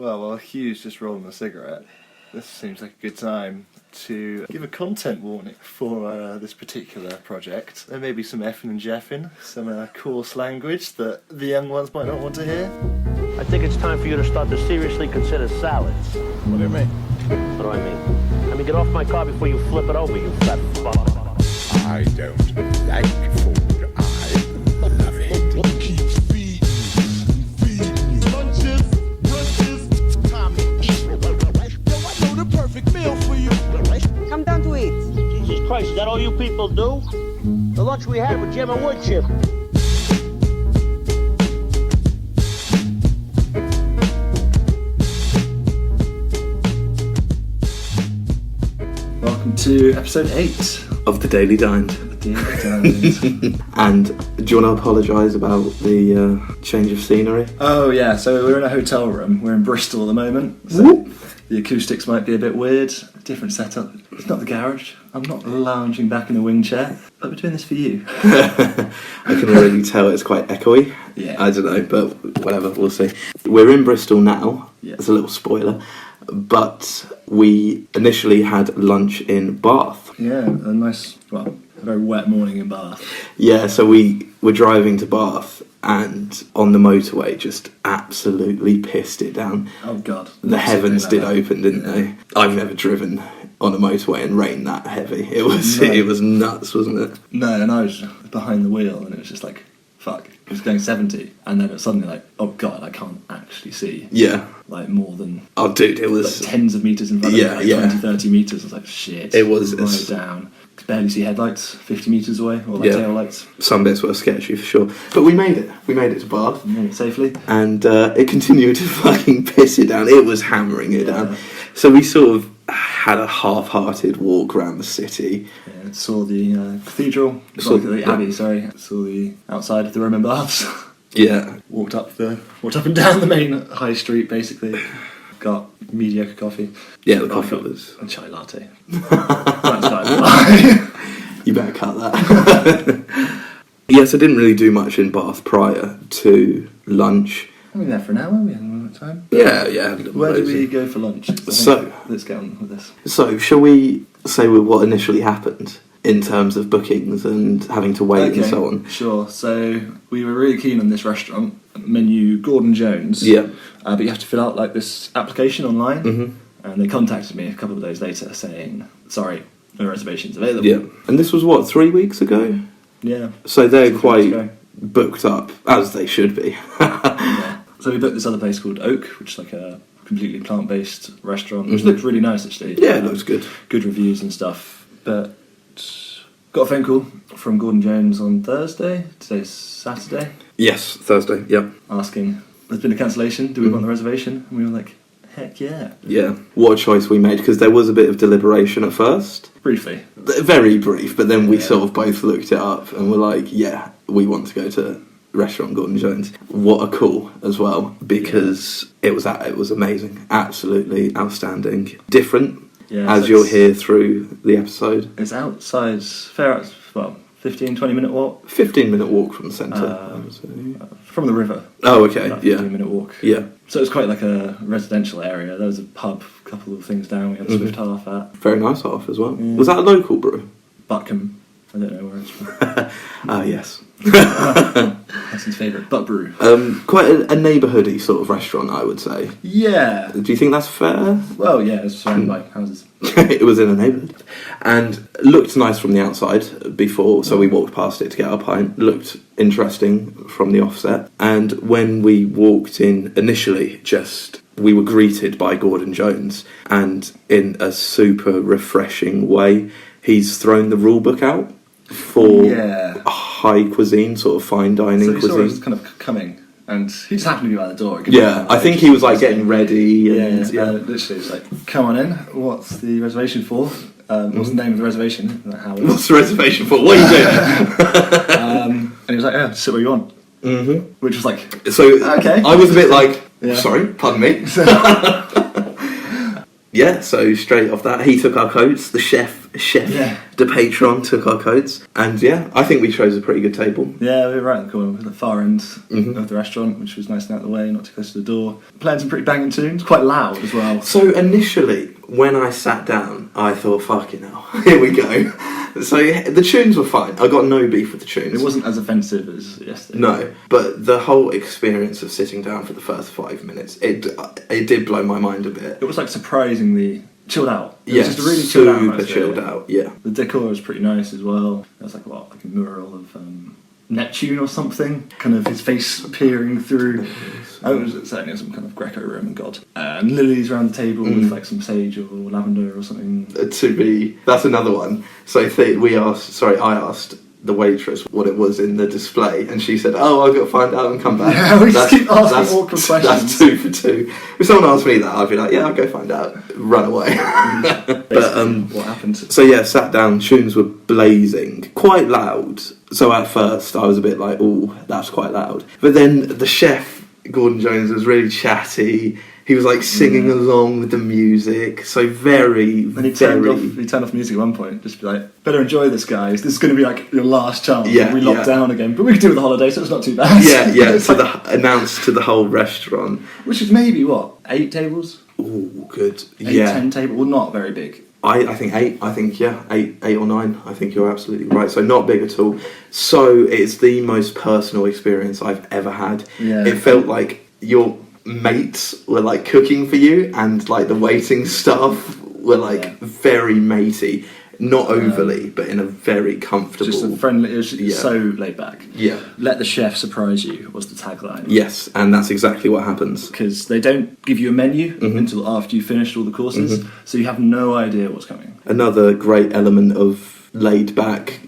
Well, while Hugh's just rolling a cigarette, this seems like a good time to give a content warning for this particular project. There may be some effing and jeffing, some coarse language that the young ones might not want to hear. I think it's time for you to start to seriously consider salads. What do you mean? What do I mean? I mean, get off my car before you flip it over, you fat fuck. I don't like food. I love it. Keep feeding you. Lunches, time to eat. Yo, I know the perfect meal for you. Come down to eat. Jesus Christ, is that all you people do? The lunch we had with Jim and wood chip. Welcome to episode 8 of The Daily Dined. And do you want to apologise about the change of scenery? Oh yeah, so we're in a hotel room. We're in Bristol at the moment. So the acoustics might be a bit weird. Different setup. It's not the garage. I'm not lounging back in a wing chair. But we're doing this for you. I can already tell it's quite echoey. Yeah. I don't know, but whatever, we'll see. We're in Bristol now. Yeah. It's a little spoiler. But we initially had lunch in Bath. Yeah, a nice, well, a very wet morning in Bath. Yeah, so we were driving to Bath and on the motorway just absolutely pissed it down. Oh God. The heavens did open, didn't they? I've never driven on a motorway and rain that heavy. It was nuts, wasn't it? No, and I was behind the wheel and it was just like, fuck. It was going 70 and then it was suddenly like, oh God, I can't actually see. Yeah. Like more than... Oh dude, it was... Like tens of metres in front of me, like 20, 30 metres. I was like, shit. It was... Right down. Could barely see headlights 50 metres away, or like tail lights. Some bits were sketchy for sure. But we made it. We made it to Bath. We made it safely. And it continued to fucking piss it down. It was hammering it down. So we sort of had a half-hearted walk around the city. Yeah, saw the cathedral, saw the abbey, sorry. Saw the outside of the Roman baths. Yeah. Walked up and down the main high street, basically. Got mediocre coffee. Yeah, the coffee was... A chai latte. That's fine. You better cut that. Yes, I didn't really do much in Bath prior to lunch. We were there for an hour, we had a moment of time. Yeah. Where did we go for lunch? So, let's get on with this. So, shall we say what initially happened in terms of bookings and having to wait and so on? Sure. So, we were really keen on this restaurant, menu Gordon Jones. Yeah. But you have to fill out like this application online. Mm-hmm. And they contacted me a couple of days later saying, sorry, no reservations available. Yeah. And this was 3 weeks ago? Yeah. So they're quite booked up, as they should be. Yeah. So we booked this other place called Oak, which is like a completely plant-based restaurant, which looked really nice actually. Yeah, it looks good. Good reviews and stuff. But got a phone call from Gordon Jones on Thursday. Today's Saturday. Yes, Thursday, yeah. Asking, there's been a cancellation, do we want the reservation? And we were like, heck yeah. Yeah, what a choice we made, because there was a bit of deliberation at first. Briefly. Very brief, but then we sort of both looked it up and were like, yeah, we want to go to restaurant Gordon Jones. What a call as well, because it was amazing, absolutely outstanding. Different, as you'll hear through the episode. It's outside, 15-20 minute walk. 15-minute walk from the centre. From the river. Oh, okay, yeah. 15-minute walk. Yeah. So it's quite like a residential area. There was a pub, a couple of things down. We had a Swift half at. Very nice half as well. Yeah. Was that a local brew? Buckham. I don't know where it's from. Ah, yes. That's his favourite. Butt Brew. Quite a neighbourhoody sort of restaurant, I would say. Yeah. Do you think that's fair? Well, yeah, it's surrounded by houses. It was in a neighbourhood. And looked nice from the outside before, so we walked past it to get our pint. Looked interesting from the offset. And when we walked in initially, we were greeted by Gordon Jones. And in a super refreshing way, he's thrown the rule book out for high cuisine, sort of fine dining cuisine. So he saw us kind of coming, and he just happened to be by the door. Yeah, I think he was like getting ready. And, literally, it's like, come on in. What's the reservation for? What's the name of the reservation? What's the reservation for? What are you doing? And he was like, yeah, sit where you want. Mm-hmm. Which was like, so okay. I was a bit like, sorry, pardon me. Yeah, so straight off that, he took our coats. The chef Chef de Patron took our codes, and I think we chose a pretty good table. Yeah, we were right in the corner, at the far end of the restaurant, which was nice and out of the way, not too close to the door. Playing some pretty banging tunes, quite loud as well. So initially, when I sat down, I thought, fucking hell, here we go. So the tunes were fine. I got no beef with the tunes. It wasn't as offensive as yesterday. No, but the whole experience of sitting down for the first 5 minutes, it did blow my mind a bit. It was like surprisingly chilled out. It Yes, was just a really chilled out super atmosphere. chilled out, yeah. The decor was pretty nice as well. There was like a mural of Neptune or something, kind of his face peering through. I was certainly some kind of Greco-Roman god. And lilies around the table with like some sage or lavender or something. That's another one. So I asked the waitress what it was in the display, and she said, "Oh, I've got to find out and come back." Yeah, we just keep asking awkward questions. That's 2 for 2. If someone asked me that, I'd be like, "Yeah, I'll go find out." Run away. But what happened? So sat down. Tunes were blazing, quite loud. So at first, I was a bit like, "Oh, that's quite loud." But then the chef, Gordon Jones, was really chatty. He was like singing along with the music, so very, And he turned off music at one point, just be like, better enjoy this, guys. This is going to be like your last chance. Yeah, we lock down again, but we can do it with the holiday, so it's not too bad. Yeah. So announced to the whole restaurant, which is maybe 8 tables? Oh, good. 10 tables. Well, not very big. I think 8. I think 8 or 9. I think you're absolutely right. So not big at all. So it's the most personal experience I've ever had. Yeah. It felt like your mates were like cooking for you, and like the waiting staff were like very matey. Not overly, but in a very comfortable... Just a friendly... It was so laid back. Yeah. Let the chef surprise you was the tagline. Yes, and that's exactly what happens. Because they don't give you a menu until after you've finished all the courses, so you have no idea what's coming. Another great element of laid back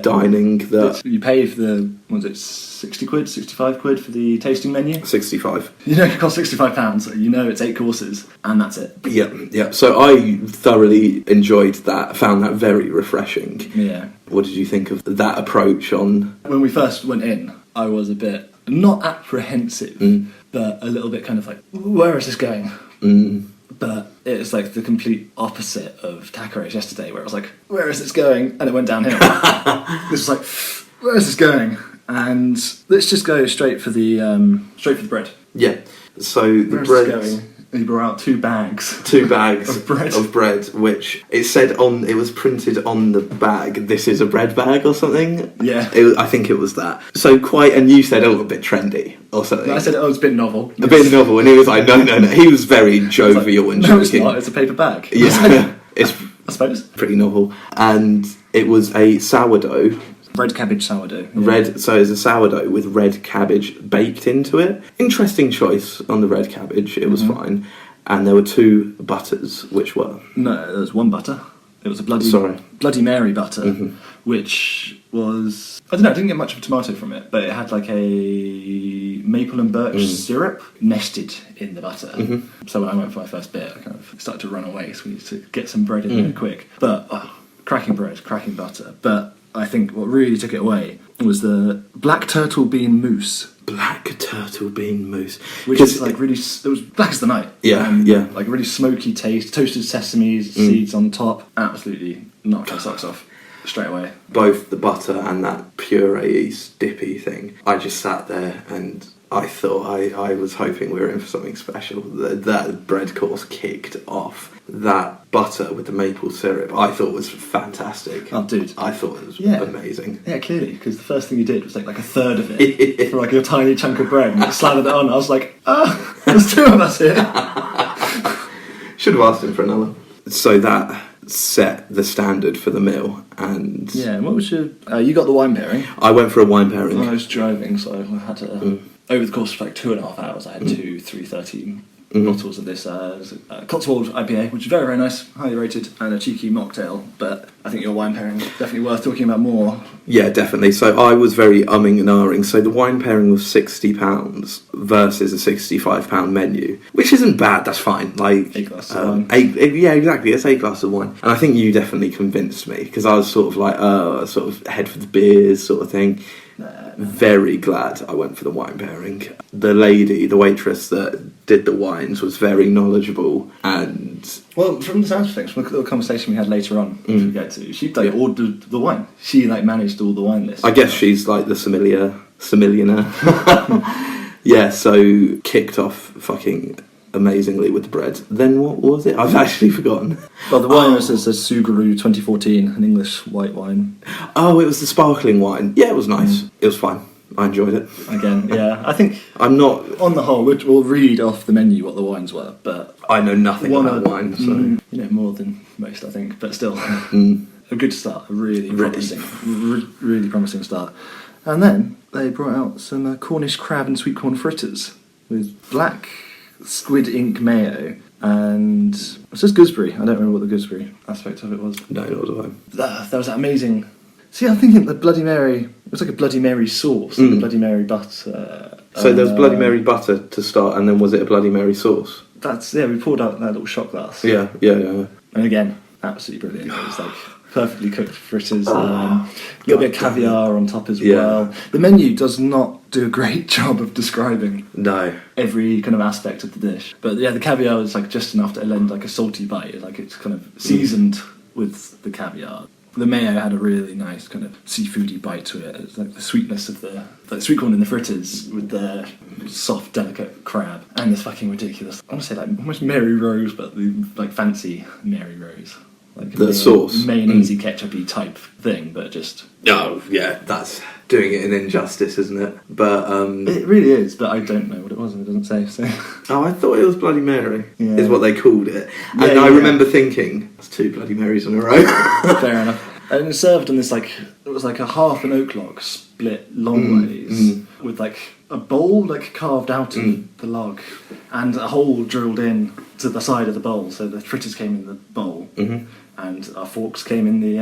dining that... You pay for the, 60 quid, 65 quid for the tasting menu? 65. You know it costs £65, so you know it's 8 courses, and that's it. Yeah. So I thoroughly enjoyed that, found that very refreshing. Yeah. What did you think of that approach on... When we first went in, I was a bit, not apprehensive, but a little bit kind of like, where is this going? But it's like the complete opposite of taco race yesterday, where it was like, where is this going? And it went downhill. This was like, where is this going? And let's just go straight for the bread. Yeah. So the Where's bread... this going? He brought out 2 bags. 2 bags of bread. Which it said on... It was printed on the bag, this is a bread bag or something. Yeah. I think it was that. So quite... And you said, a bit trendy or something. No, I said, it's a bit novel. A bit novel, and he was like, no. He was very jovial and joking. No, it's not. It's a paper bag. Yeah. It's I suppose. Pretty novel. And it was a sourdough... Red cabbage sourdough. Yeah. So it's a sourdough with red cabbage baked into it. Interesting choice on the red cabbage. It was fine. And there were 2 butters, which were... No, there was 1 butter. It was a Bloody Mary butter, which was... I don't know, I didn't get much of a tomato from it, but it had like a maple and birch syrup nested in the butter. So when I went for my first bit, I kind of started to run away, so we needed to get some bread in there quick. But, cracking bread, cracking butter. But I think what really took it away was the black turtle bean mousse. Black turtle bean mousse. Which is like really... It was black as the night. Yeah. Like a really smoky taste, toasted sesame seeds on top. Absolutely knocked my socks off straight away. Both the butter and that puree dippy thing. I just sat there and I thought I was hoping we were in for something special. That bread course kicked off. That butter with the maple syrup, I thought was fantastic. Oh, dude. I thought it was amazing. Yeah, clearly, because the first thing you did was take like a third of it for like a tiny chunk of bread and slathered it on. I was like, there's 2 of us here. Should have asked him for another. So that set the standard for the meal. And yeah, and what was your... you got the wine pairing. I went for a wine pairing. I was driving, so I had to... Over the course of like 2.5 hours, I had 313 bottles of this Cotswold IPA, which is very, very nice, highly rated, and a cheeky mocktail. But I think your wine pairing is definitely worth talking about more. Yeah, definitely. So I was very umming and ahhing. So the wine pairing was £60 versus a £65 menu, which isn't bad. That's fine. Like 8 glasses of wine. Yeah, exactly. It's 8 glasses of wine, and I think you definitely convinced me because I was sort of like, sort of head for the beers sort of thing. very glad I went for the wine pairing. The lady, the waitress that did the wines, was very knowledgeable, and Well, from the sound of things, from the little conversation we had later on, which we get to, she like ordered the wine. She like managed all the wine lists. I guess she's like the sommelier. Yeah, so kicked off fucking amazingly with the bread. Then what was it? I've actually forgotten. Well, the wine was a Subaru 2014, an English white wine. Oh, it was the sparkling wine. Yeah, it was nice. It was fine. I enjoyed it. Again, yeah. I think I'm not. on the whole, we'll read off the menu what the wines were, but I know nothing about wine, so you know more than most, I think. But still, a good start. A really promising, really promising start. And then they brought out some Cornish crab and sweet corn fritters with black squid ink mayo and it says gooseberry. I don't remember what the gooseberry aspect of it was. no, not do I. There was that amazing. See, I'm thinking the Bloody Mary. It was like a Bloody Mary sauce, and the Bloody Mary butter. So there was Bloody Mary butter to start, and then was it a Bloody Mary sauce? That's we poured out that little shot glass. Yeah. And again, absolutely brilliant. It was like perfectly cooked fritters. A little bit of caviar on top as well. The menu does not do a great job of describing No. every kind of aspect of the dish. But yeah, the caviar was like just enough to lend like a salty bite. Like it's kind of seasoned with the caviar. The mayo had a really nice kind of seafoody bite to it. It's like the sweetness of the sweet corn in the fritters with the soft, delicate crab and this fucking ridiculous. I want to say like almost Mary Rose, but the like fancy Mary Rose, like The sauce. mayonnaise-y, ketchup-y type thing, but just Oh, yeah, that's doing it an injustice, isn't it? But it really is. But I don't know what it was, and it doesn't say. So oh, I thought it was Bloody Mary. Yeah. Is what they called it, and Yeah, I yeah. remember thinking, "That's 2 Bloody Marys in a row." fair enough. And it served on this like it was like a half an oak log split long ways with like a bowl like carved out of the log and a hole drilled in to the side of the bowl, so the fritters came in the bowl and our forks came in the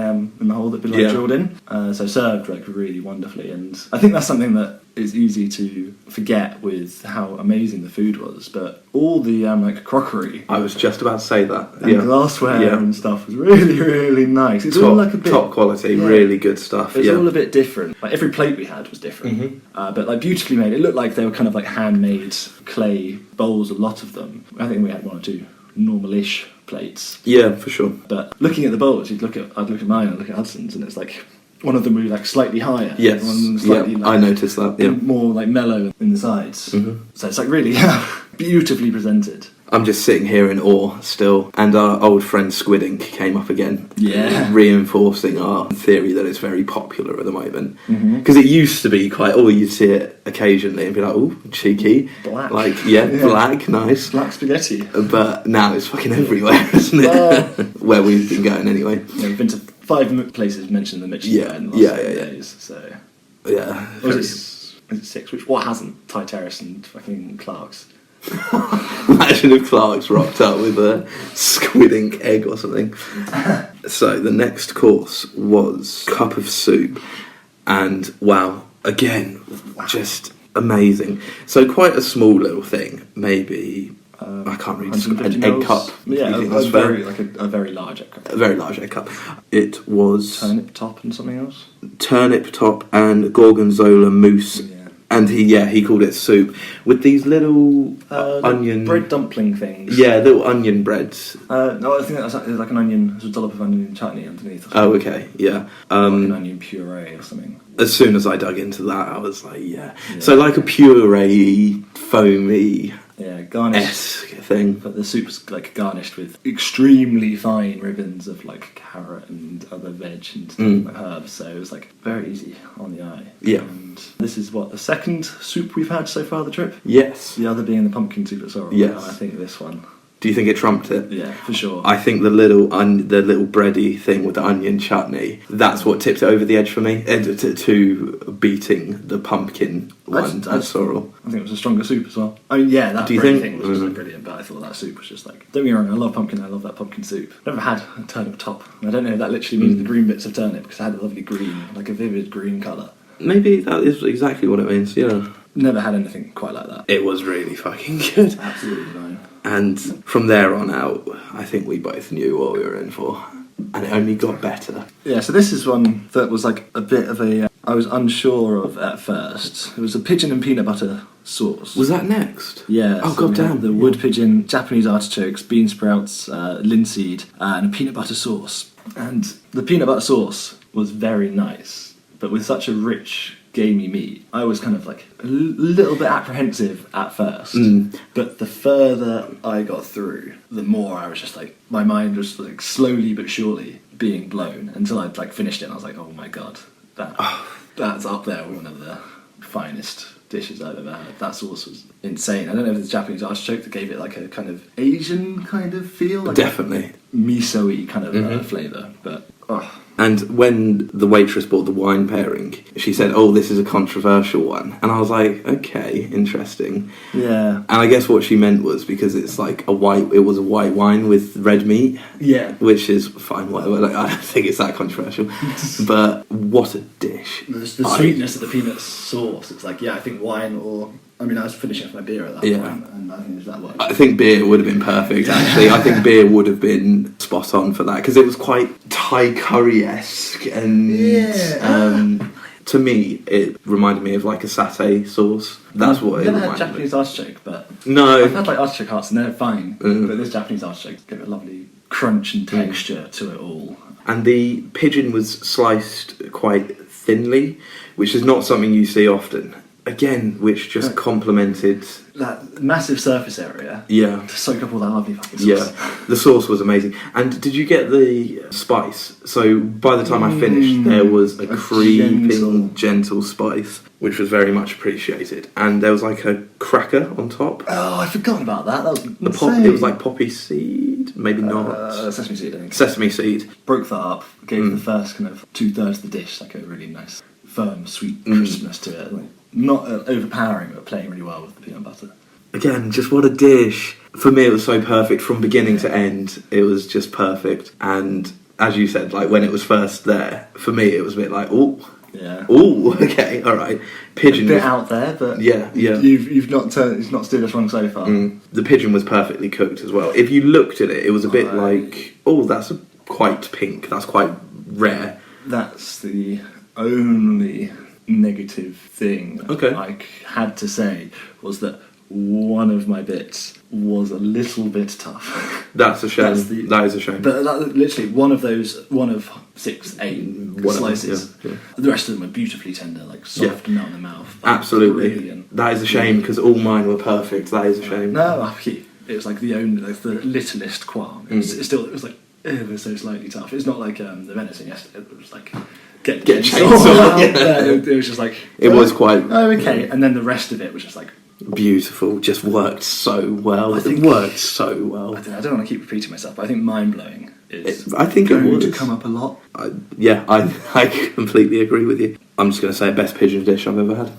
hole that had been like, drilled in. So served like really wonderfully, and I think that's something that is easy to forget with how amazing the food was. But all the like crockery. I was just about to say that. And glassware and stuff was really, really nice. It's all like a bit top quality, really good stuff. It was all a bit different. Like every plate we had was different, but like beautifully made. It looked like they were kind of like handmade clay bowls. A lot of them. I think we had 1 or 2 normal-ish plates. Yeah, for sure. But looking at the bowls, I'd look at mine, I'd look at Hudson's, and it's like one of them would be like slightly higher. Yes, one of them was slightly, I noticed that. Yeah, more like mellow in the sides. So it's like really beautifully presented. I'm just sitting here in awe still, and our old friend Squid Ink came up again, reinforcing our theory that it's very popular at the moment. Because it used to be quite, you'd see it occasionally and be like, oh, cheeky, Black. like black, nice, Black spaghetti. but now it's fucking everywhere, isn't it? Where we've been going anyway. Yeah, we've been to 5 places mentioned the Michelin in the last 7 days. So Yeah. Or is it 6? What hasn't? Ty Terrace and fucking Clark's. Imagine if Clark's rocked up with a squid ink egg or something. So the next course was cup of soup, and wow, again, just amazing. So quite a small little thing, maybe. I can't read an egg cup. Yeah, a very large egg cup. A very large egg cup. It was Turnip top and something else. Turnip top and gorgonzola mousse. Yeah. And he called it soup with these little onion bread dumpling things. Yeah, little onion breads. No, I think that's like an onion. There's a dollop of onion chutney underneath. Oh, okay, yeah. Like an onion puree or something. As soon as I dug into that, I was like, yeah. So like a puree, foamy, garnished thing. But the soup's like garnished with extremely fine ribbons of like carrot and other veg and stuff like herbs. So it was like very easy on the eye. Yeah. And this is the second soup we've had so far the trip. Yes. The other being the pumpkin soup at Sorrel. Yes. And I think this one. Do you think it trumped it? Yeah, for sure. I think the little bready thing with the onion chutney, that's what tipped it over the edge for me, to beating the pumpkin one at Sorrel. I think it was a stronger soup as well. I mean, yeah, that Do you bread think? thing was just like brilliant, but I thought that soup was just like... Don't get me wrong, I love pumpkin, I love that pumpkin soup. Never had a turnip top. I don't know if that literally means the green bits of turnip, because it had a lovely green, like a vivid green colour. Maybe that is exactly what it means, yeah. Never had anything quite like that. It was really fucking good. Absolutely fine. And from there on out, I think we both knew what we were in for. And it only got better. Yeah, so this is one that was like a bit of a I was unsure of at first. It was a pigeon and peanut butter sauce. Was that next? Yeah. Oh, so we had goddamn. the wood pigeon, Japanese artichokes, bean sprouts, linseed, and a peanut butter sauce. And the peanut butter sauce was very nice, but with such a rich, gamey meat, I was kind of like a little bit apprehensive at first. But the further I got through, the more I was just like, my mind was like slowly but surely being blown until I'd like finished it and I was like, oh my god, that's up there with one of the finest dishes I've ever had. That sauce was insane. I don't know if it's Japanese artichoke that gave it like a kind of Asian kind of feel, like Definitely. miso-y kind of flavour, but And when the waitress bought the wine pairing, she said, "Oh, this is a controversial one," and I was like, "Okay, interesting." yeah. And I guess what she meant was because it's like it was a white wine with red meat, Yeah. which is fine, whatever. Like, I don't think it's that controversial, but what a dish! The sweetness of the peanut sauce, it's like, yeah, I think wine or... I mean, I was finishing off my beer at that Yeah. point, and I think that worked. I think beer would have been perfect, actually. I think beer would have been spot on for that, because it was quite Thai curry-esque, and to me, it reminded me of like a satay sauce. That's what it I've never reminded had me. Japanese artichoke, but No. I've had like artichoke hearts and they're fine. But this Japanese artichoke gave it a lovely crunch and texture to it all. And the pigeon was sliced quite thinly, which is not something you see often. Again, which just complemented... That massive surface area Yeah. to soak up all that lovely fucking sauce. Yeah, the sauce was amazing. And did you get the spice? So by the time I finished, there was a creeping, gentle spice, which was very much appreciated. And there was like a cracker on top. Oh, I forgot about that. That was insane. It was like poppy seed, maybe not. Sesame seed, I think. Sesame seed. Broke that up, gave the first kind of 2/3 of the dish like a really nice, firm, sweet crispness to it. Like, not overpowering, but playing really well with the peanut butter. Again, just what a dish. For me, it was so perfect from beginning to end. It was just perfect. And as you said, like when it was first there, for me, it was a bit like, oh, Yeah. oh, okay, all right. Pigeon. A bit out there, but Yeah. You've not it's not steered us wrong so far. The pigeon was perfectly cooked as well. If you looked at it, it was a bit like, oh, that's quite pink. That's quite rare. That's the only negative thing Okay. I had to say was that one of my bits was a little bit tough. That's a shame. That's That is a shame. But literally one of 6, 8 slices. Yeah. The rest of them were beautifully tender, like soft and melt in the mouth. Absolutely. Brilliant. That is a shame because all mine were perfect. That is a shame. No, it was like the littlest qualm. It was like ever so slightly tough. It's not like the venison yesterday. It was like get chainsaw. It was just like It was quite okay, and then the rest of it was just like beautiful. Just worked so well. I think- It worked so well. I don't want to keep repeating myself, but I think mind blowing is I think it going was. to come up a lot. I completely agree with you. I'm just going to say best pigeon dish I've ever had.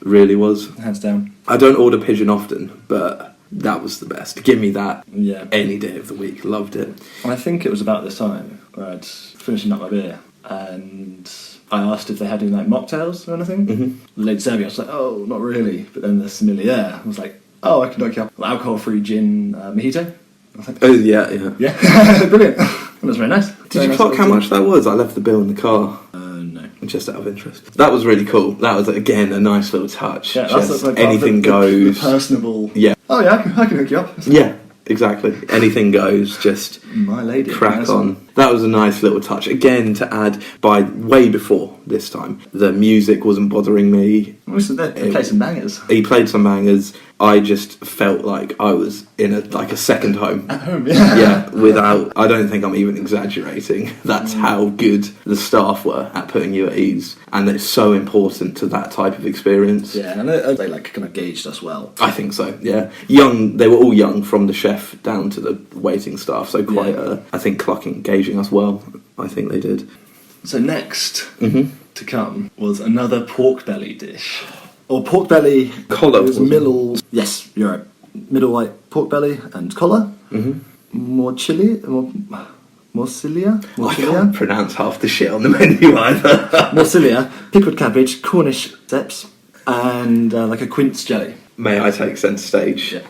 Really was. Hands down. I don't order pigeon often, but that was the best. Give me that Yeah. any day of the week. Loved it. And I think it was about this time where I'd finishing up my beer and I asked if they had any like mocktails or anything. The lady served me, I was like, oh, not really. But then the sommelier was like, oh, I can knock you up. Alcohol-free gin mojito. I was like, Oh yeah. yeah, brilliant. That was very nice. Did you clock how much that was? I left the bill in the car. No. Just out of interest. That was really cool. That was again a nice little touch. Yeah, Just like anything the goes. personable. Yeah. Oh yeah, I can hook you up. Yeah, exactly. Anything goes. Just My lady. crack Nice on. one. That was a nice little touch. Again, to add, by way before this time, the music wasn't bothering me. They played some bangers. He played some bangers. I just felt like I was in a second home. At home, yeah. Yeah, without. I don't think I'm even exaggerating. That's how good the staff were at putting you at ease, and it's so important to that type of experience. Yeah, and they like kind of gauged us well. I think so. Yeah, young. They were all young, from the chef down to the waiting staff. So quite, I think, gauging us well. I think they did. So next to come was another pork belly dish. Or pork belly Collar, It was wasn't it? middle. Yes, you're right. Middle white pork belly and collar. Morcilia. I can't pronounce half the shit on the menu either. Morcilia. Pickled cabbage, Cornish steps, and like a quince jelly. May I take centre stage? Yeah.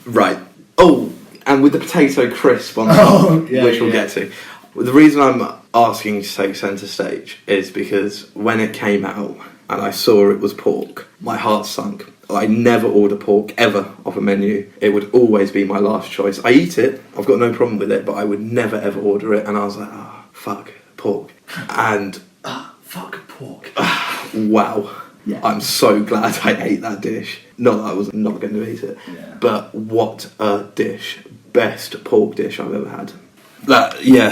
Right. Oh, and with the potato crisp on top, Oh, yeah, which we'll yeah. get to. The reason I'm asking to take centre stage is because when it came out and I saw it was pork, my heart sunk. I never order pork ever off a menu. It would always be my last choice. I eat it, I've got no problem with it, but I would never ever order it. And I was like, fuck, pork. And Fuck pork. wow. Yeah. I'm so glad I ate that dish. Not that I was not going to eat it, but what a dish. Best pork dish I've ever had.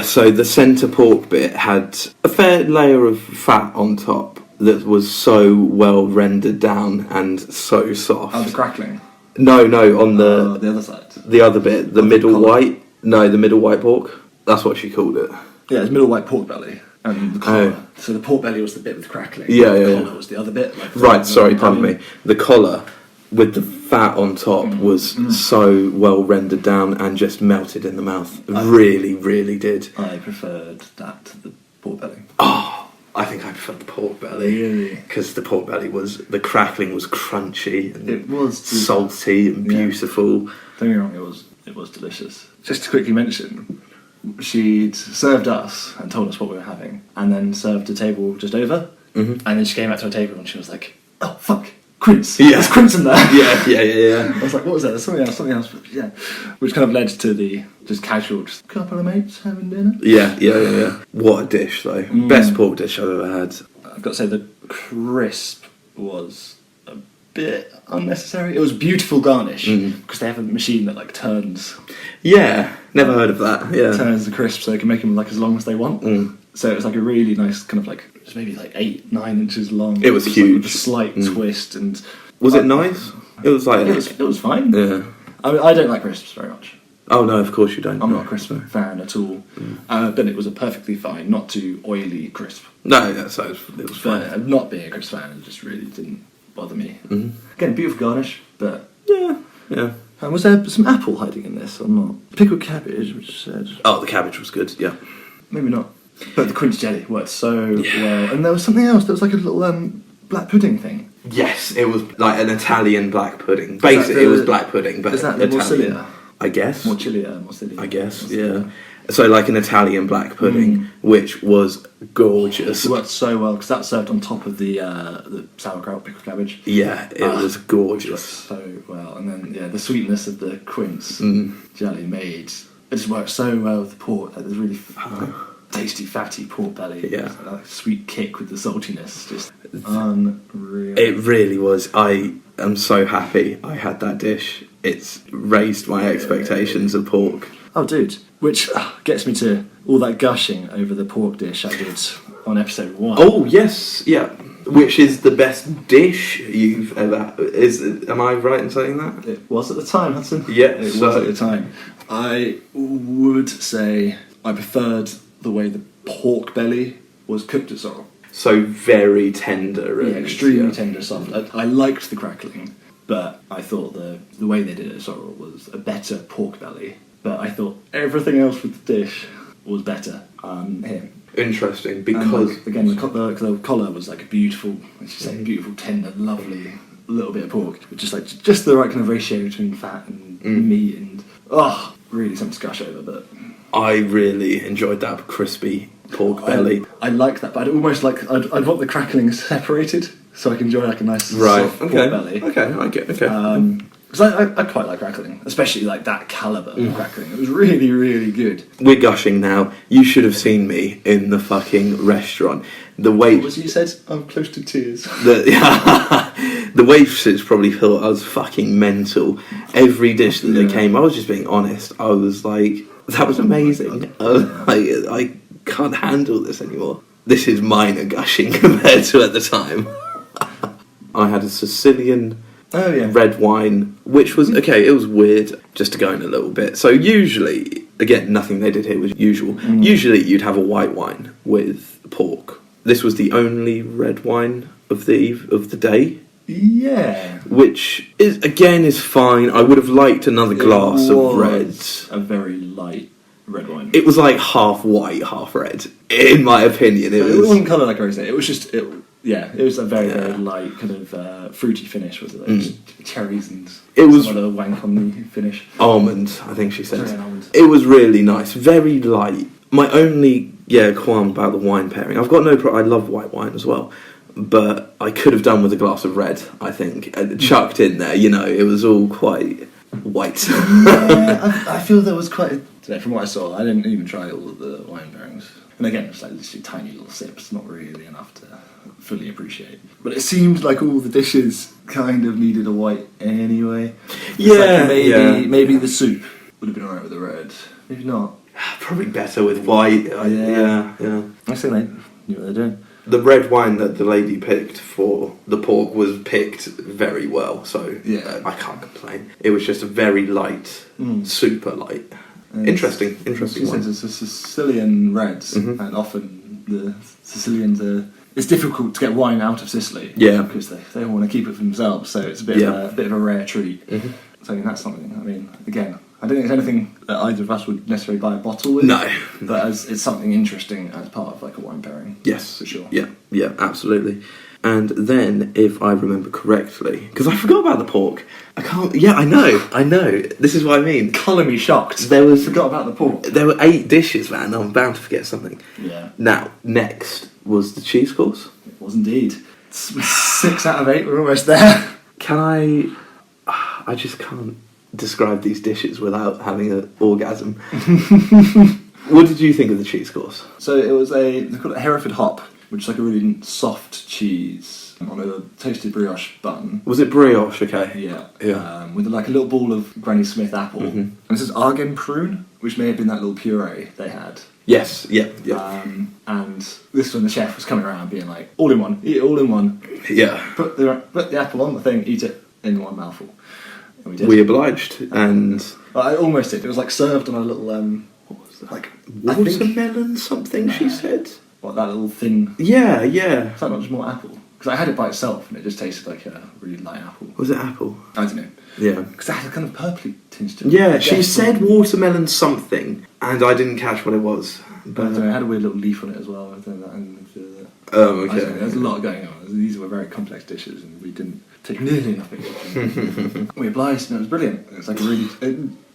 So the centre pork bit had a fair layer of fat on top that was so well rendered down and so soft. Oh, the crackling? No, on the other side. The other bit, the middle collar. white. No, the middle white pork. That's what she called it. Yeah, it's middle white pork belly. And the collar. So the pork belly was the bit with crackling. Yeah, the collar was the other bit. Right, sorry, pardon me. The collar with the fat on top was so well rendered down and just melted in the mouth. Really, really did. I preferred that to the pork belly. Oh, I think I preferred the pork belly. Really? Because the pork belly the crackling was crunchy and It was salty and beautiful. Don't get me wrong, it was delicious. Just to quickly mention, she'd served us and told us what we were having, and then served a table just over, and then she came back to our table and she was like, "Oh fuck, quince! Yeah. There's quince in there." Yeah. I was like, "What was that? There's something else." But yeah, which kind of led to the just casual, just couple of mates having dinner. Yeah. What a dish though! Best pork dish I've ever had. I've got to say the crisp was a bit unnecessary. It was beautiful garnish because they have a machine that like turns. Yeah, never heard of that. Yeah, turns the crisp so they can make them like as long as they want. So it was like a really nice kind of like, it was maybe like 8-9 inches long. It was like, huge. with a slight twist and. Was it nice? It was like it was fine. Yeah. I don't like crisps very much. Oh no, of course you don't. I'm not a crisp fan at all. But it was a perfectly fine, not too oily crisp. No, it was fine. But not being a crisp fan, it just really didn't bother me. Again, beautiful garnish, but Yeah. and was there some apple hiding in this or not? Pickled cabbage, which said Oh, the cabbage was good. Yeah. maybe not. But the quince jelly worked so well, and there was something else. There was like a little black pudding thing. Yes, it was like an Italian black pudding. Basically, it was black pudding, but is that the Italian. morcilla? I guess. Morcilla. I guess. Yeah. So like an Italian black pudding, which was gorgeous. It worked so well because that served on top of the sauerkraut pickled cabbage. Yeah, it was gorgeous. So well, and then the sweetness of the quince jelly made it just worked so well with the pork. Like, there's really tasty, fatty pork belly. Yeah. Like a sweet kick with the saltiness. Just unreal. It really was. I am so happy I had that dish. It's raised my expectations of pork. Oh, dude. Which gets me to all that gushing over the pork dish I did on episode 1. Oh, yes, yeah. Which is the best dish you've ever... Am I right in saying that? It was at the time, Hudson. Yeah, It was so- at the time. I would say I preferred the way the pork belly was cooked at Sorrel. So very tender. Yeah, And, extremely tender, soft. I liked the crackling, but I thought the way they did it at Sorrel was a better pork belly. But I thought everything else with the dish was better here. Interesting, And because... like, again, the collar was like a beautiful, as you say, beautiful, tender, lovely little bit of pork. With just the right kind of ratio between fat and meat and... really something to gush over, but... I really enjoyed that crispy pork belly. I like that, but I'd almost like... I'd want the crackling separated, so I can enjoy like a nice soft pork belly. Okay, I get okay. Because I quite like crackling, especially like that calibre of crackling. It was really, really good. We're gushing now. You should have seen me in the fucking restaurant. The wait... What was it you said? I'm close to tears. The waitresses probably thought I was fucking mental. Every dish that they came, I was just being honest. I was like, that was amazing. I can't handle this anymore. This is minor gushing compared to at the time. I had a Sicilian red wine, which was, okay, it was weird, just to go in a little bit. So usually, again, nothing they did here was usual. Usually you'd have a white wine with pork. This was the only red wine of the day. Yeah. Which is fine. I would have liked another glass of reds. A very light red wine. It was like half white, half red. In my opinion, It wasn't coloured like rosé. It was just it was a very very light kind of fruity finish. Was it? Like just cherries and it was some other wank on the finish. Almond, I think she said. Sorry, almond. It was really nice, very light. My only qualm about the wine pairing. I've got I love white wine as well, but I could have done with a glass of red, I think. Chucked in there, it was all quite white. I feel there was quite from what I saw, I didn't even try all of the wine pairings. And again, it's like literally tiny little sips, not really enough to fully appreciate. But it seemed like all the dishes kind of needed a white anyway. Maybe the soup would have been alright with the red. Maybe not. Probably better with white. Yeah. I say they knew what they're doing. The red wine that the lady picked for the pork was picked very well, so I can't complain. It was just a very light, super light. Interesting She wine. says it's a Sicilian reds, and often the Sicilians are. It's difficult to get wine out of Sicily, because they all want to keep it for themselves. So it's a bit of a rare treat. So I mean, that's something. I mean, again, I don't think it's anything that either of us would necessarily buy a bottle with. No, but it's something interesting as part of like a wine pairing. Yes, for sure. Yeah, absolutely. And then, if I remember correctly, because I forgot about the pork. I can't. Yeah, I know. This is what I mean. Colour me shocked. Forgot about the pork. There were 8 dishes, man. I'm bound to forget something. Yeah. Now, next was the cheese course. It was indeed. 6 out of 8. We're almost there. I just can't describe these dishes without having an orgasm. What did you think of the cheese course? So it was they call it Hereford hop, which is like a really soft cheese on a toasted brioche bun. Was it brioche? Okay. Yeah. With like a little ball of Granny Smith apple. And this is Argan prune, which may have been that little puree they had. Yes. Yeah. And this one, the chef was coming around being like, all in one, eat it all in one. Yeah. Put the apple on the thing, eat it in one mouthful. And we did. We obliged, and I almost did. It was like served on a little what was that? Like watermelon something. She said. What, that little thin? Yeah. It's like not just more apple. Because I had it by itself and it just tasted like a really light apple. Was it apple? I don't know. Yeah. Because it had a kind of purpley tinge to it. Yeah, she said watermelon something, and I didn't catch what it was. But I don't know, it had a weird little leaf on it as well. Oh, okay. There's a lot going on. These were very complex dishes and we didn't take nearly enough of it. We obliged and it was brilliant. It's like a really...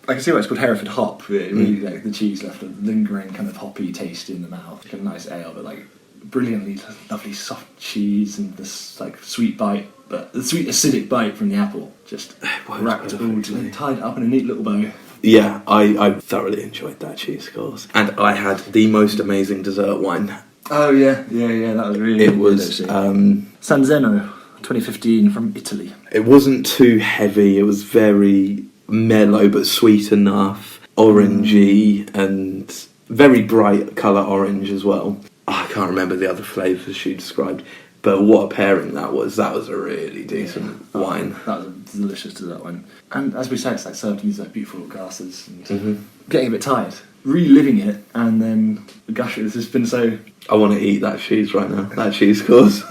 I can see why it's called Hereford hop. It really, like, the cheese left a lingering kind of hoppy taste in the mouth. Like a nice ale, but like brilliantly lovely soft cheese and this like sweet bite, but the sweet acidic bite from the apple just wrapped it all, tied it up in a neat little bow. Yeah, I thoroughly enjoyed that cheese course, and I had the most amazing dessert wine. Oh yeah, that was really. It was San Zeno, 2015 from Italy. It wasn't too heavy. It was very mellow but sweet enough, orangey and very bright colour orange as well. I can't remember the other flavours she described, but what a pairing that was. That was a really decent wine. That was a delicious dessert wine. And as we said, it's like served in these like beautiful glasses and getting a bit tired. Reliving it and then gosh, it's just been so... I want to eat that cheese right now, that cheese course.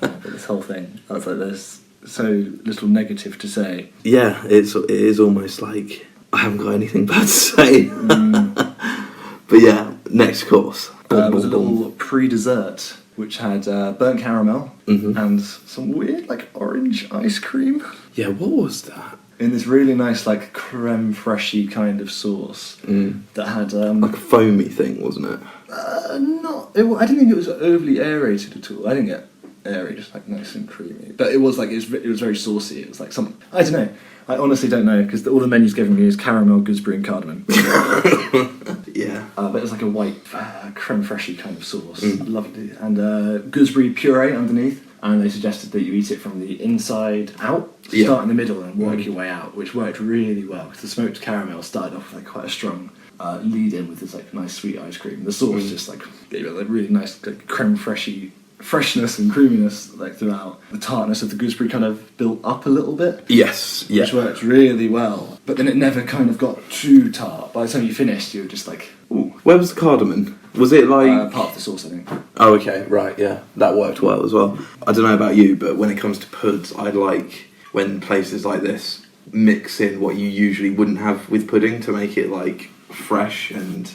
But this whole thing, I was like, there's so little negative to say. Yeah, it is almost like I haven't got anything bad to say. But yeah, next course. Was a little pre-dessert which had burnt caramel and some weird like orange ice cream. Yeah, what was that? In this really nice like creme fraiche kind of sauce that had like a foamy thing, wasn't it? I didn't think it was overly aerated at all. I didn't get airy, just like nice and creamy. But it was like it was very saucy. It was like some, I don't know. I honestly don't know because all the menu's given me is caramel, gooseberry, and cardamom. Yeah. But it was like a white creme fraiche kind of sauce, lovely, and gooseberry puree underneath. And they suggested that you eat it from the inside out, start in the middle and work your way out, which worked really well because the smoked caramel started off with like quite a strong lead in with this like nice sweet ice cream. The sauce just like gave it like really nice like creme fraiche freshness and creaminess like throughout. The tartness of the gooseberry kind of built up a little bit. Yes, yeah. Which worked really well. But then it never kind of got too tart. By the time you finished, you were just like, ooh. Where was the cardamom? Was it like... part of the sauce, I think. Oh, okay, right, yeah. That worked well as well. I don't know about you, but when it comes to puds, I like when places like this mix in what you usually wouldn't have with pudding to make it like fresh and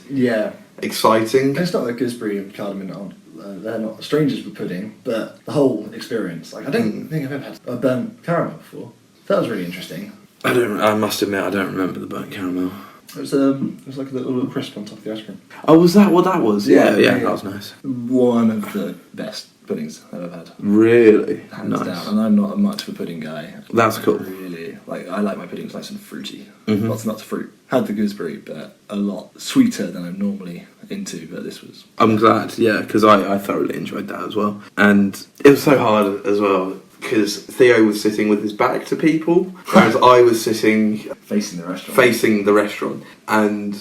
exciting. It's not like gooseberry and cardamom aren't. They're not strangers with pudding, but the whole experience. Like I don't think I've ever had a burnt caramel before. That was really interesting. I must admit, I don't remember the burnt caramel. It was like a little crisp on top of the ice cream. Oh, was that what that was? Yeah, Yeah, yeah. that was nice. One of the best puddings I've ever had. Really? Hands Nice. down. And I'm not much of a pudding guy. That's cool. Really, I like my puddings nice and fruity. Mhm. Lots and lots of fruit. Had the gooseberry, but a lot sweeter than I'm normally into, but this was... I'm glad, yeah, because I thoroughly enjoyed that as well. And it was so hard as well, because Theo was sitting with his back to people, whereas I was sitting Facing the restaurant. facing the restaurant. And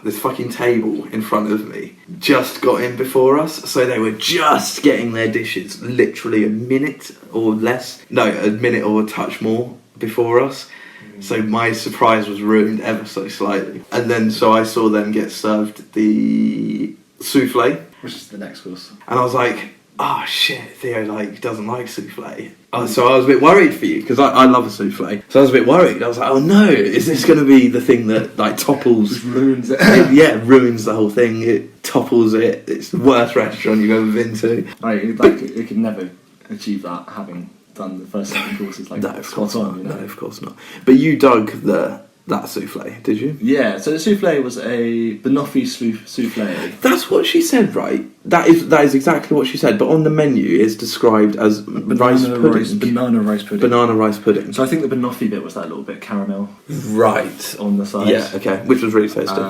this fucking table in front of me just got in before us, so they were just getting their dishes literally a minute or less, no, a minute or a touch more before us. So my surprise was ruined ever so slightly. And then so I saw them get served the souffle, Which is the next course. and I was like, oh shit, Theo doesn't like souffle. So I was a bit worried for you, because I love a souffle. So I was a bit worried. I was like, oh no, is this going to be the thing that topples? Just ruins it. Yeah, ruins the whole thing. It topples it. It's the worst restaurant you've ever been to. It could never achieve that, having done the first 7 courses spot on. No, of course not. But you dug that souffle, did you? Yeah, so the souffle was a banoffee souffle. That's what she said, right? That is exactly what she said. But on the menu, it's described as rice pudding. Banana rice pudding. Banana rice pudding. So I think the banoffee bit was that little bit caramel Right. on the side. Yeah. Okay. Which was really tasty.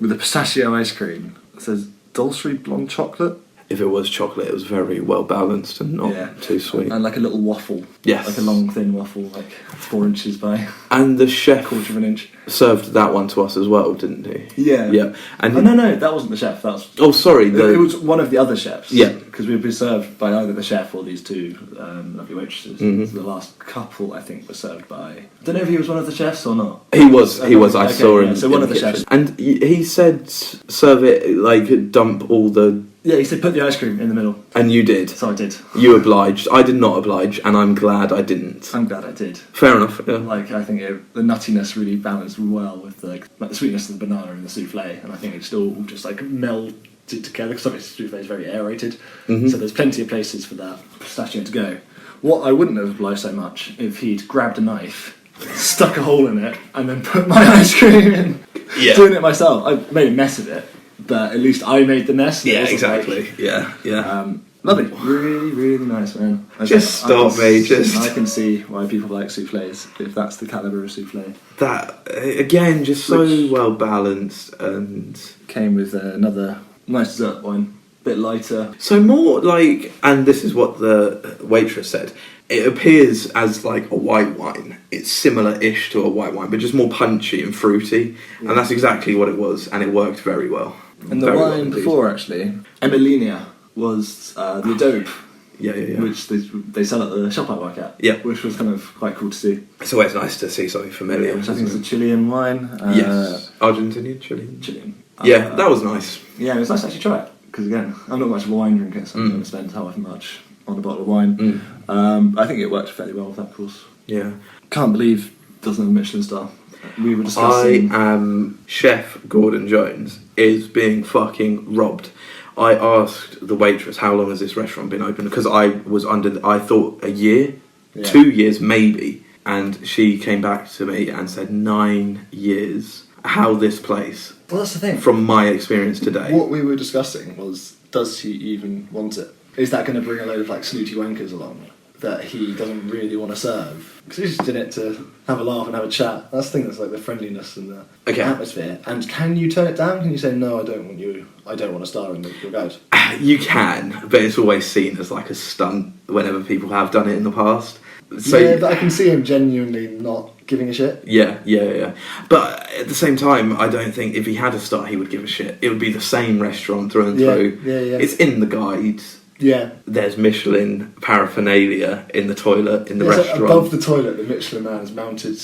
With the pistachio ice cream. It says Dulcery blonde chocolate. If it was chocolate, it was very well balanced and not too sweet. And like a little waffle. Yes. Like a long thin waffle, like 4 inches by And the chef quarter of an inch. served that one to us as well, didn't he? Yeah. Yeah. And Oh, no, that wasn't the chef. That was... oh, sorry. It was one of the other chefs. Yeah. Because we'd been served by either the chef or these two lovely waitresses. Mhm. So the last couple, I think, were served by... I don't know if he was one of the chefs or not. He was. I Okay, saw him. yeah, so in one of the the kitchen. chefs. And he said, serve it, dump all the... Yeah, he said put the ice cream in the middle. And you did. So I did. You obliged. I did not oblige, and I'm glad I didn't. I'm glad I did. Fair enough. Yeah. I think the nuttiness really balanced well with the sweetness of the banana and the souffle, and I think it's all just melded together, because obviously souffle is very aerated, Mhm. so there's plenty of places for that pistachio to go. What I wouldn't have obliged so much if he'd grabbed a knife, stuck a hole in it, and then put my ice cream in. Yeah. Doing it myself. I made a mess of it, but at least I made the mess. And it Yeah, wasn't exactly. Yeah. Lovely. Really, really nice, man. Just stop me, just- I can see why people like souffles, if that's the calibre of souffle. That, again, just so Which- well balanced and... Came with another nice dessert wine, bit lighter. So more and this is what the waitress said, it appears as a white wine. It's similar-ish to a white wine, but just more punchy and fruity. Yeah. And that's exactly what it was, and it worked very well. And the Very well wine indeed. before, actually, Emilinia, was the adobe, Yeah. which they sell at the shop I work at. Yeah. Which was kind of quite cool to see. It's always nice to see something familiar. Which I think is a Chilean wine. Yes. Argentinian, Chilean. Chilean. Yeah, that was nice. Yeah, it was nice to actually try it, because again, I'm not much of a wine drinker, so I'm not going to spend however much on a bottle of wine. I think it worked fairly well with that course. Yeah. Can't believe it doesn't have a Michelin star. We were I discussing... am Chef Gordon Jones is being fucking robbed. I asked the waitress, how long has this restaurant been open? Because I thought a year, Yeah. 2 years maybe. And she came back to me and said 9 years. How this place, Well, that's the thing. from my experience today. What we were discussing was, does he even want it? Is that going to bring a load of snooty wankers along that he doesn't really want to serve? Because he's just in it to have a laugh and have a chat. That's the thing, that's the friendliness and the atmosphere. And can you turn it down? Can you say, no, I don't want a star in your guide? You can, but it's always seen as a stunt whenever people have done it in the past. So yeah, but I can see him genuinely not giving a shit. Yeah. But at the same time, I don't think if he had a star, he would give a shit. It would be the same restaurant through and through. Yeah. It's in the guide. Yeah. There's Michelin paraphernalia in the toilet in the So restaurant. above the toilet, the Michelin man is mounted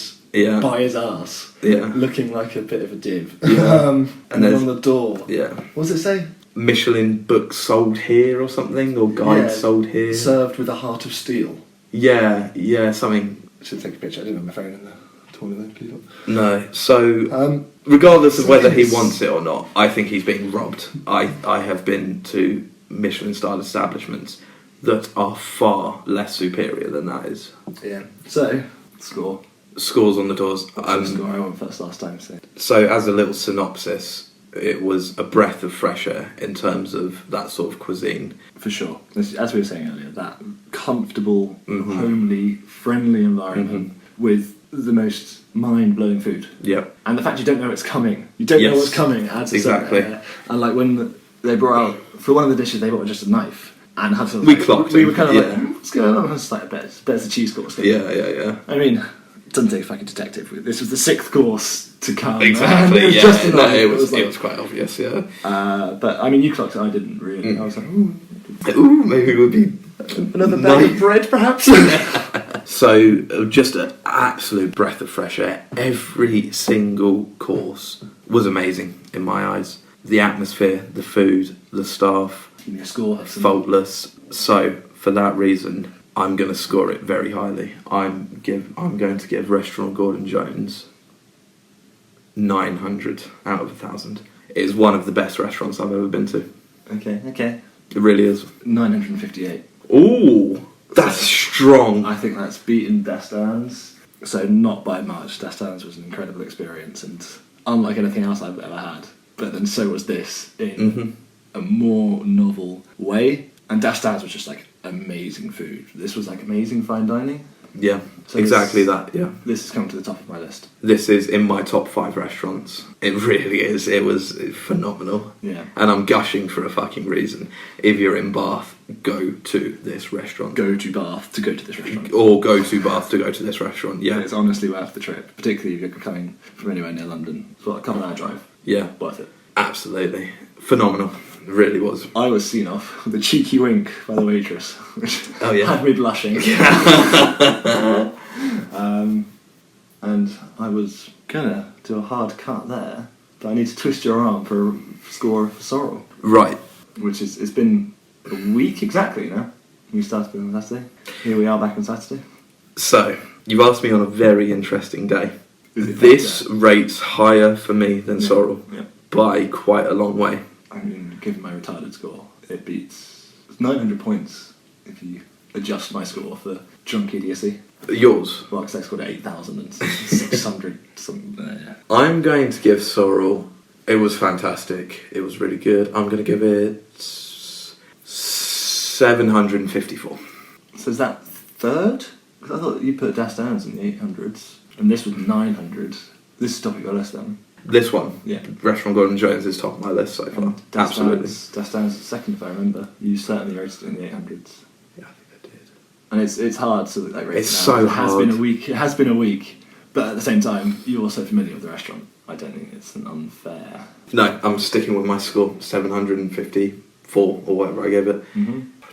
by his arse, looking like a bit of a div. Yeah. And then on the door, Yeah. what does it say? Michelin books sold here or something, or guides sold here. Served with a heart of steel. Yeah, something. I should take a picture. I didn't have my phone in the toilet though, please don't. No. So, regardless of whether he wants it or not, I think he's being robbed. I have been to Michelin-style establishments that are far less superior than that is. Yeah. So, score. Scores on the doors. Score I went first last time, so. So, as a little synopsis, it was a breath of fresh air in terms of that sort of cuisine. For sure. As we were saying earlier, that comfortable, Mm-hmm. homely, friendly environment with the most mind-blowing food. Yep. And the fact you don't know it's coming. You don't know Yes. what's coming. Adds a Exactly. certain air. And like when they brought out, for one of the dishes, they brought just a knife. And Hudson was We like, clocked we him, were kind of yeah. like, what's going on? It's like, I bet it's the cheese course. Yeah. I mean, it doesn't take a fucking detective. This was the 6th course to come. Exactly, And it was yeah. just No, enough. it was quite obvious, yeah. But I mean, you clocked it, I didn't really. I was like, ooh, Ooh, maybe it would be... another bag of bread perhaps? So, just an absolute breath of fresh air. Every single course was amazing in my eyes. The atmosphere, the food, the staff, Give me a score. Hudson. faultless. So, for that reason, I'm going to score it very highly. I'm going to give Restaurant Gordon Jones 900 out of 1,000. It is one of the best restaurants I've ever been to. Okay. It really is. 958. Ooh, that's strong. I think that's beaten Dastin's. So not by much. Dastin's was an incredible experience and unlike anything else I've ever had. But then so was this in a more novel way. And Dastin's was just like amazing food. This was like amazing fine dining. Yeah, So exactly this- that, yeah. This has come to the top of my list. This is in my top 5 restaurants. It really is. It was phenomenal. Yeah. And I'm gushing for a fucking reason. If you're in Bath, go to this restaurant. Go to Bath to go to this restaurant. Or go to Bath to go to this restaurant, Yeah, yeah. it's honestly worth the trip, particularly if you're coming from anywhere near London. It's what, a couple hour drive. Yeah, Worth it. absolutely. Phenomenal. It really was. I was seen off with a cheeky wink by the waitress, which Oh, yeah. had me blushing. And I was gonna do a hard cut there, but I need to twist your arm for a score for Sorrel, Right. which is, it's been a week exactly now. We started on Saturday. Here we are back on Saturday. So, you've asked me on a very interesting day. Is it This better? rates higher for me than Sorrel Yeah. by quite a long way. I mean, given my retarded score, it beats 900 points if you adjust my score for drunk idiocy. Yours. Well, because I scored 8,600 something. Yeah. I'm going to give Sorrel. It was fantastic. It was really good. I'm going to give it 754. So is that third? Because I thought you put Dastin's in the 800s, and this was 900. This is top of your list then. This one, Yeah. Restaurant Gordon Jones, is top of my list so far. Absolutely. Dastin's second if I remember. You certainly rated it in the 800s. Yeah, I think I did. And it's hard to like rate It's it now. so It has hard. been a week. It has been a week, but at the same time, you're also familiar with the restaurant. I don't think it's an unfair. No, I'm sticking with my score, 754 or whatever I gave it.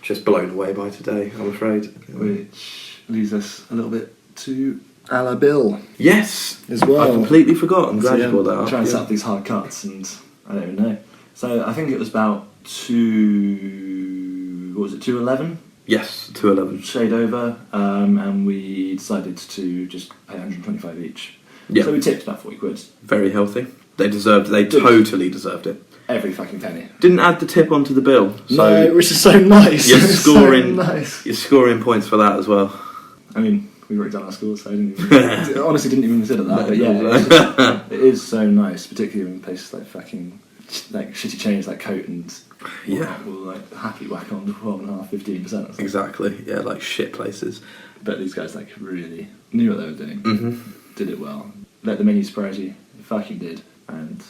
Just blown away by today, I'm afraid. Which leads us a little bit to a la Bill. Yes, As well. I completely forgot. I'm glad So, you brought that I'm up. trying to yeah. set up these hard cuts, and I don't even know. So I think it was about 211 Yes, 211. shade over, and we decided to just pay 125 each. Yeah. So we tipped about 40 quid. Very healthy. They Good. totally deserved it. Every fucking penny. Didn't add the tip onto the bill, so No, which is so nice. you're It's scoring. So nice. You're scoring points for that as well. I mean, we've already done our scores, so I didn't even, honestly didn't even consider that. No, But yeah, no. it is so nice, particularly in places like fucking like shitty chains like Coat and Yeah. will like happily whack on to 12.5%, 15% or something. Exactly. Yeah, like shit places. But these guys like really knew what they were doing, Mhm. did it well. Let the menu surprise you. It fucking did, and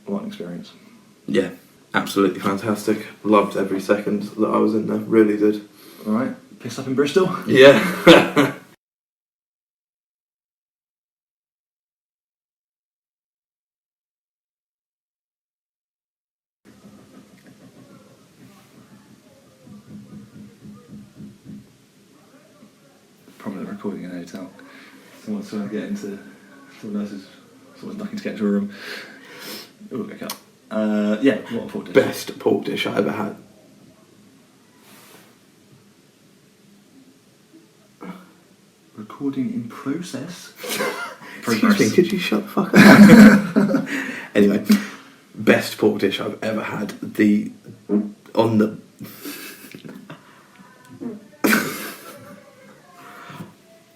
what an experience. Yeah, absolutely fantastic. Loved every second that I was in there. Really did. All right, pissed up in Bristol. Yeah. Prominent recording in a hotel. Someone's trying to get into. Someone's knocking to get into a room. Oh, okay. Yeah, what a pork dish. Best pork dish I ever had. Recording in process. Excuse me, could you shut the fuck up? Anyway, best pork dish I've ever had. On the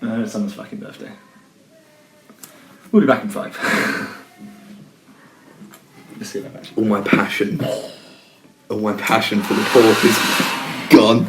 No, it's someone's fucking birthday. We'll be back in 5. Let's see that match. All my passion for the pork is gone.